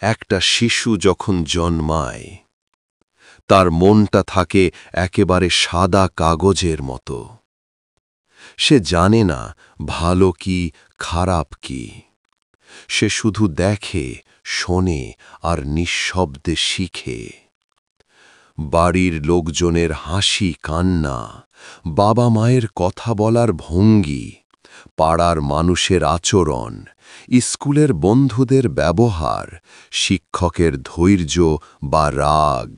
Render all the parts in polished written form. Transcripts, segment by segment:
একটা শিশু যখন জন্মায় তার মনটা থাকে একেবারে সাদা কাগজের মতো। সে জানে না ভালো কি খারাপ কি। সে শুধু দেখে, শোনে আর নিঃশব্দে শিখে। বাড়ির লোকজনের হাসি কান্না, বাবা মায়ের কথা বলার ভঙ্গি, পাড়ার মানুষের আচরণ, স্কুলের বন্ধুদের ব্যবহার, শিক্ষকের ধৈর্য বা রাগ,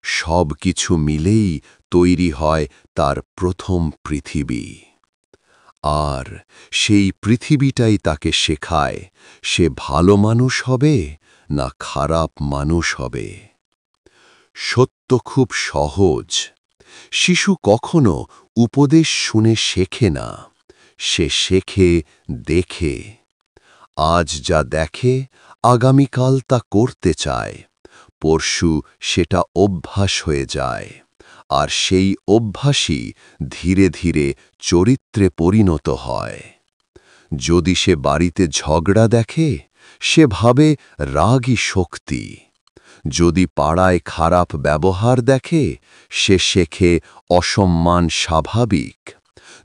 সব কিছু মিলেই তৈরি হয় তার প্রথম পৃথিবী। আর সেই পৃথিবীটাই তাকে শেখায় সে ভালো মানুষ হবে না খারাপ মানুষ হবে। সত্য খুব সহজ। শিশু কখনো উপদেশ শুনে শেখে না, সে শেখে দেখে। আজ যা দেখে আগামীকাল তা করতে চায়, পরশু সেটা অভ্যাস হয়ে যায়, আর সেই অভ্যাসই ধীরে ধীরে চরিত্রে পরিণত হয়। যদি সে বাড়িতে ঝগড়া দেখে, সে ভাবে রাগই শক্তি। যদি পাড়ায় খারাপ ব্যবহার দেখে, সে শেখে অসম্মান স্বাভাবিক।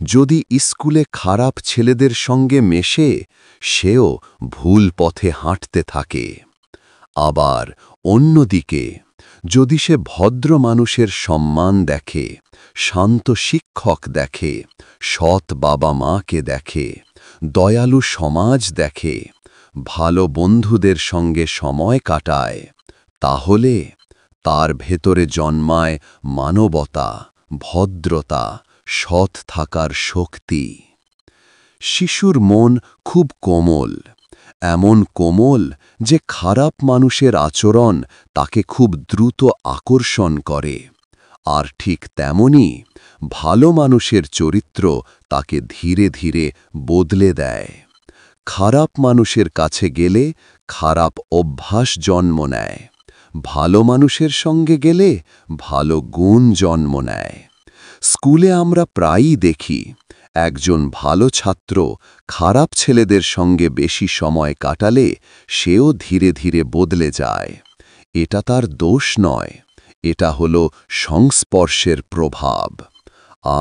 যদি স্কুলে খারাপ ছেলেদের সঙ্গে মেশে, সেও ভুল পথে হাঁটতে থাকে। আবার অন্যদিকে যদি সে ভদ্র মানুষের সম্মান দেখে, শান্ত শিক্ষক দেখে, সৎ বাবা মাকে দেখে, দয়ালু সমাজ দেখে, ভালো বন্ধুদের সঙ্গে সময় কাটায়, তাহলে তার ভেতরে জন্মায় মানবতা, ভদ্রতা, সৎ থাকার শক্তি। শিশুর মন খুব কোমল, এমন কোমল যে খারাপ মানুষের আচরণ তাকে খুব দ্রুত আকর্ষণ করে, আর ঠিক তেমনি ভালো মানুষের চরিত্র তাকে ধীরে ধীরে বদলে দেয়। খারাপ মানুষের কাছে গেলে খারাপ অভ্যাস জন্ম নেয়, ভালো মানুষের সঙ্গে গেলে ভালো গুণ জন্ম নেয়। স্কুলে আমরা প্রায়ই দেখি একজন ভালো ছাত্র খারাপ ছেলেদের সঙ্গে বেশি সময় কাটালে সেও ধীরে ধীরে বদলে যায়। এটা তার দোষ নয়, এটা হলো সংস্পর্শের প্রভাব।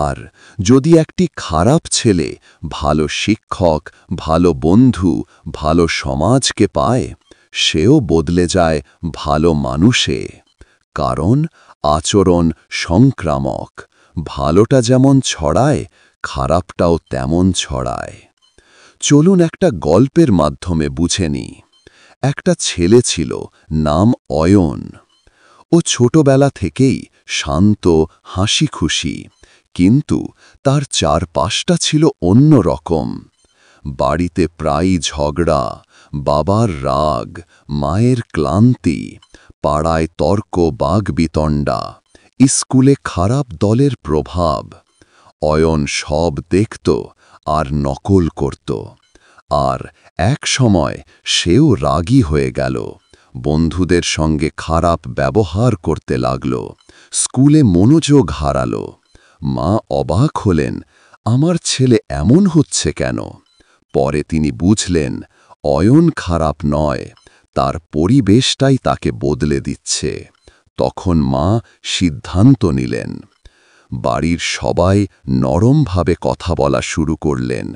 আর যদি একটি খারাপ ছেলে ভালো শিক্ষক, ভালো বন্ধু, ভালো সমাজকে পায়, সেও বদলে যায় ভালো মানুষে। কারণ আচরণ সংক্রামক, ভালোটা যেমন ছড়ায় খারাপটাও তেমন ছড়ায়। চলুন একটা গল্পের মাধ্যমে বুঝে নিই। একটা ছেলে ছিল, নাম অয়ন। ও ছোটবেলা থেকেই শান্ত, হাসি খুশি, কিন্তু তার চারপাশটা ছিল অন্য রকম। বাড়িতে প্রায়ই ঝগড়া, বাবার রাগ, মায়ের ক্লান্তি, পাড়ায় তর্ক বাগবিতণ্ডা, স্কুলে খারাপ দলের প্রভাব। অয়ন সব দেখত আর নকল করত। আর এক সময় সেও রাগী হয়ে গেল, বন্ধুদের সঙ্গে খারাপ ব্যবহার করতে লাগল, স্কুলে মনোযোগ হারালো। মা অবাক হলেন, আমার ছেলে এমন হচ্ছে কেন? পরে তিনি বুঝলেন, অয়ন খারাপ নয়, তার পরিবেশটাই তাকে বদলে দিচ্ছে। তখন মা সিদ্ধান্ত নিলেন। বাড়ির সবাই নরমভাবে কথা বলা শুরু করলেন।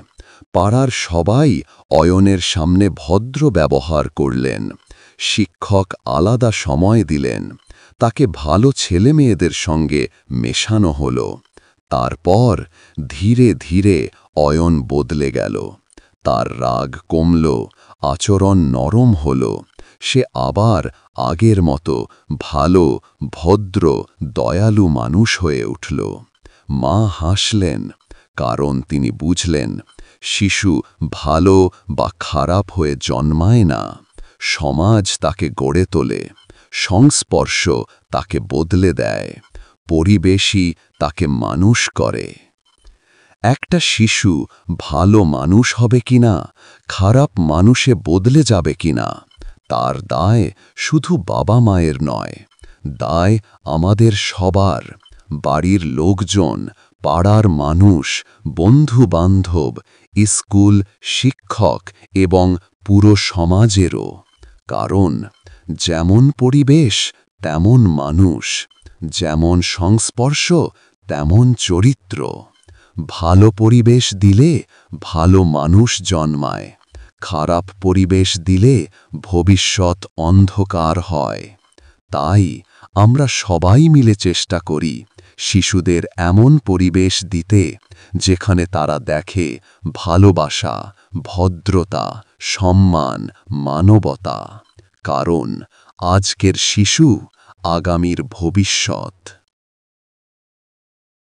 পাড়ার সবাই অয়নের সামনে ভদ্র ব্যবহার করলেন। শিক্ষক আলাদা সময় দিলেন, তাকে ভালো ছেলেমেয়েদের সঙ্গে মেশানো হলো। তারপর ধীরে ধীরে অয়ন বদলে গেল। তার রাগ কমল, আচরণ নরম হল, সে আবার আগের মতো ভালো, ভদ্র, দয়ালু মানুষ হয়ে উঠল। মা হাসলেন, কারণ তিনি বুঝলেন শিশু ভালো বা খারাপ হয়ে জন্মায় না, সমাজ তাকে গড়ে তোলে, সংস্পর্শ তাকে বদলে দেয়, পরিবেশই তাকে মানুষ করে। একটা শিশু ভালো মানুষ হবে কিনা, খারাপ মানুষে বদলে যাবে কিনা, তার দায় শুধু বাবা মায়ের নয়, দায় আমাদের সবার, বাড়ির লোকজন, পাড়ার মানুষ, বন্ধু বান্ধব, স্কুল, শিক্ষক এবং পুরো সমাজেরও। কারণ যেমন পরিবেশ তেমন মানুষ, যেমন সংস্পর্শ তেমন চরিত্র। ভালো পরিবেশ দিলে ভালো মানুষ জন্মায়, খারাপ পরিবেশ দিলে ভবিষ্যৎ অন্ধকার হয়। তাই আমরা সবাই মিলে চেষ্টা করি শিশুদের এমন পরিবেশ দিতে যেখানে তারা দেখে ভালোবাসা, ভদ্রতা, সম্মান, মানবতা। কারণ আজকের শিশু আগামীর ভবিষ্যৎ।